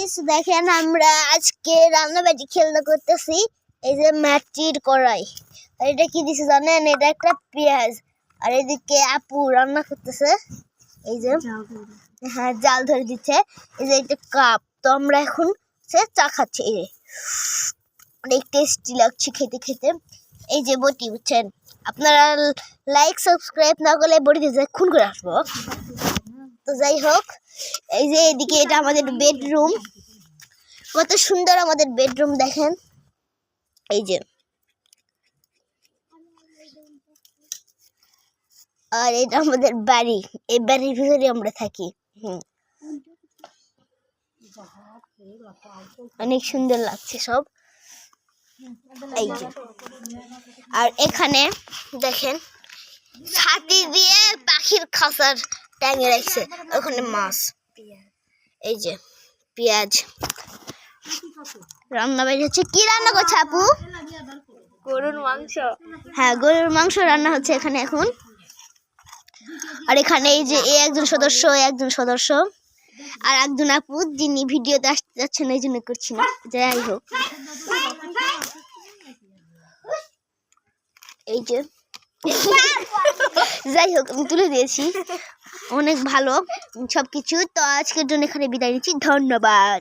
Guys দেখেন আমরা আজকে রান্নাবাড়ি খেলা করতেছি। এই যে মাটির কড়াই, আর এটা কি দিছে জানেন? এটা একটা পেঁয়াজ। আর এদিকে আপু রান্না করতেছে, এই যে হ্যাঁ জাল ধরে দিচ্ছে। এই যে এটা কাপ, তো আমরা এখন চা খাচ্ছি। এই যে অনেক টেস্টি লাগছে খেতে খেতে। এই যে বটি, বুঝছেন? আপনারা লাইক সাবস্ক্রাইব না করলে বটিতে যে খুন করে আসবো। তো যাই হোক, এই যে এদিকে এটা আমাদের বেডরুম, কত সুন্দর আমাদের বেডরুম দেখেন। এই যে আর এটা আমাদের বাড়ি, এই বাড়ির ভিতরে আমরা থাকি। অনেক সুন্দর লাগছে সব। এই যে আর এখানে দেখেন ছাতি দিয়ে পাখির খাঁচার টাঙিয়ে রাখছে, ওখানে মাছ। এই যে পেঁয়াজ রান্না বাইরে হচ্ছে। কি রান্না করছে আপু? গরুর মাংস। হ্যাঁ, গরুর মাংস রান্না হচ্ছে এখানে এখন। আর এখানে এই যে একজন সদস্য আর একজন আপু, যিনি ভিডিওতে আসতে যাচ্ছেন, এই জন্য করছি না। যাই হোক, এই যে যাই হোক আমি তুলে দিয়েছি। অনেক ভালো সবকিছু। তো আজকের জন্য এখানে বিদায় নিচ্ছি, ধন্যবাদ।